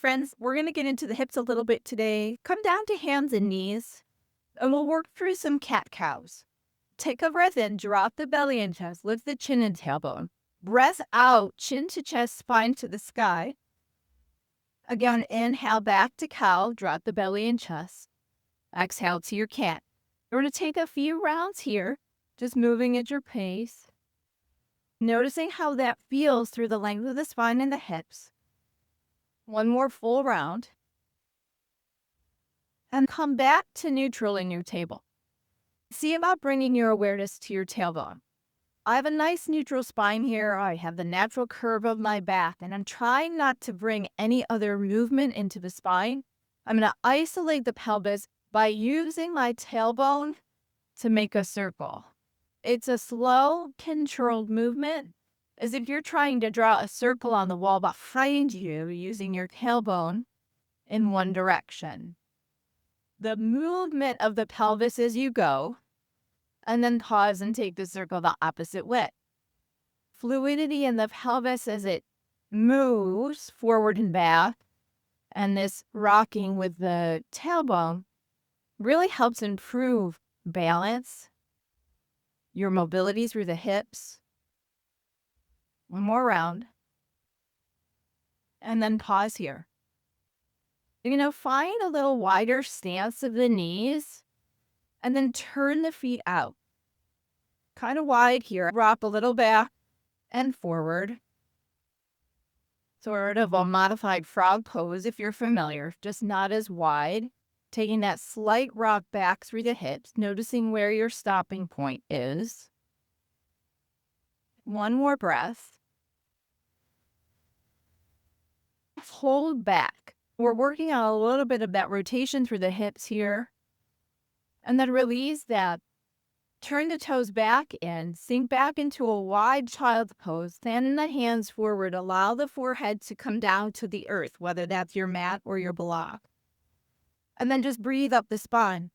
friends, we're going to get into the hips a little bit today. Come down to hands and knees, and we'll work through some cat-cows. Take a breath in, drop the belly and chest, lift the chin and tailbone. Breath out, chin to chest, spine to the sky. Again, inhale back to cow, drop the belly and chest. Exhale to your cat. We're going to take a few rounds here, just moving at your pace. Noticing how that feels through the length of the spine and the hips. One more full round. And come back to neutral in your table. See about bringing your awareness to your tailbone. I have a nice neutral spine here. I have the natural curve of my back, and I'm trying not to bring any other movement into the spine. I'm going to isolate the pelvis by using my tailbone to make a circle. It's a slow, controlled movement, as if you're trying to draw a circle on the wall behind you using your tailbone in one direction. The movement of the pelvis as you go, and then pause and take the circle the opposite way. Fluidity in the pelvis as it moves forward and back, and this rocking with the tailbone really helps improve balance, your mobility through the hips. One more round. And then pause here. Find a little wider stance of the knees, and then turn the feet out. Kind of wide here. Rock a little back and forward. Sort of a modified frog pose if you're familiar, just not as wide. Taking that slight rock back through the hips, noticing where your stopping point is. One more breath. Hold back. We're working on a little bit of that rotation through the hips here. And then release that. Turn the toes back in. Sink back into a wide child's pose. Send the hands forward. Allow the forehead to come down to the earth, whether that's your mat or your block. And then just breathe up the spine.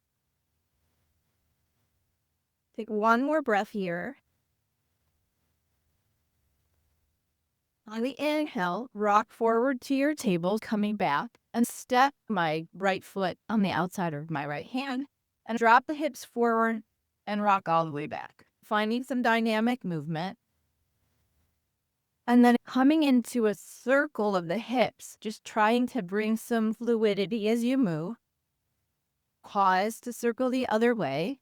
Take one more breath here. On the inhale, rock forward to your table, coming back, and step my right foot on the outside of my right hand, and drop the hips forward and rock all the way back, finding some dynamic movement. And then coming into a circle of the hips, just trying to bring some fluidity as you move. Pause to circle the other way.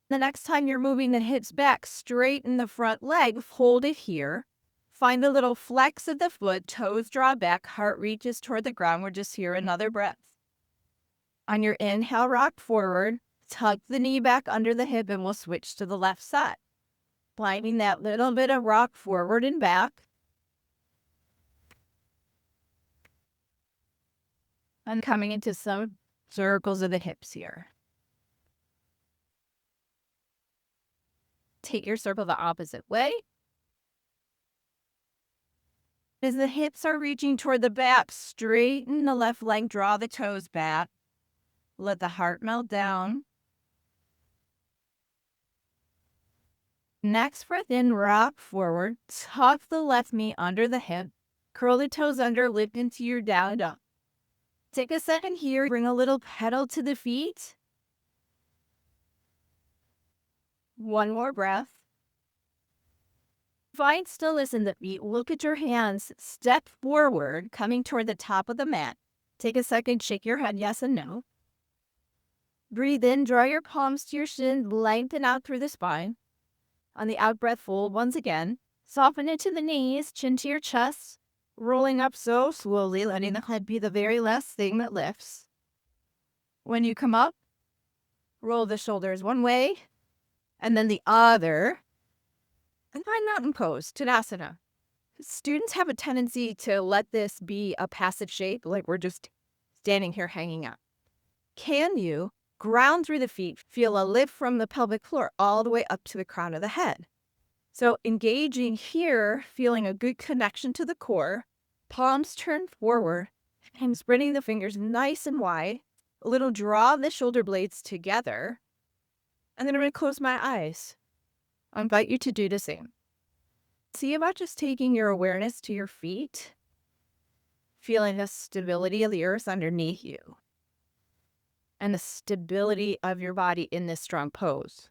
The next time you're moving the hips back, straighten the front leg, hold it here. Find a little flex of the foot, toes draw back, heart reaches toward the ground. We're just here, another breath. On your inhale, rock forward, tuck the knee back under the hip, and we'll switch to the left side. Finding that little bit of rock forward and back. And coming into some circles of the hips here. Take your circle the opposite way. As the hips are reaching toward the back, straighten the left leg, draw the toes back. Let the heart melt down. Next breath in, rock forward. Tuck the left knee under the hip. Curl the toes under, lift into your down dog. Take a second here, bring a little pedal to the feet. One more breath. Find stillness in the feet. Look at your hands. Step forward, coming toward the top of the mat. Take a second, shake your head yes and no. Breathe in, draw your palms to your shins, lengthen out through the spine. On the out breath, fold once again. Soften into the knees, chin to your chest. Rolling up so slowly, letting the head be the very last thing that lifts. When you come up, roll the shoulders one way, and then the other. And find mountain pose, Tadasana. Students have a tendency to let this be a passive shape, like we're just standing here hanging out. Can you ground through the feet, feel a lift from the pelvic floor all the way up to the crown of the head? So engaging here, feeling a good connection to the core, palms turn forward, and spreading the fingers nice and wide, a little draw the shoulder blades together, and then I'm going to close my eyes. I invite you to do the same. See about just taking your awareness to your feet feeling the stability of the earth underneath you and the stability of your body in this strong pose.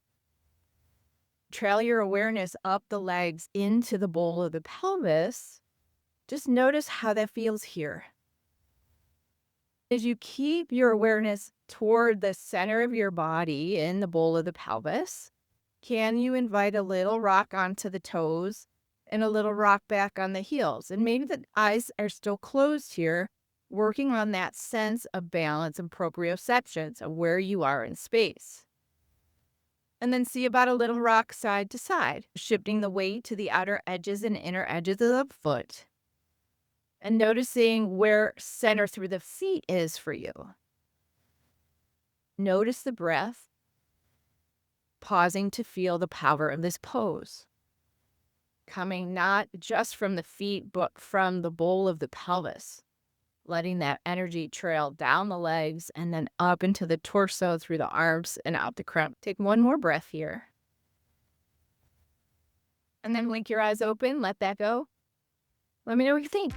Trail your awareness up the legs into the bowl of the pelvis. Just notice how that feels here. As you keep your awareness toward the center of your body in the bowl of the pelvis, can you invite a little rock onto the toes and a little rock back on the heels? And maybe the eyes are still closed here, working on that sense of balance and proprioception of where you are in space. And then see about a little rock side to side, shifting the weight to the outer edges and inner edges of the foot. And noticing where center through the feet is for you. Notice the breath, pausing to feel the power of this pose. Coming not just from the feet, but from the bowl of the pelvis. Letting that energy trail down the legs and then up into the torso through the arms and out the crown. Take one more breath here. And then blink your eyes open, let that go. Let me know what you think.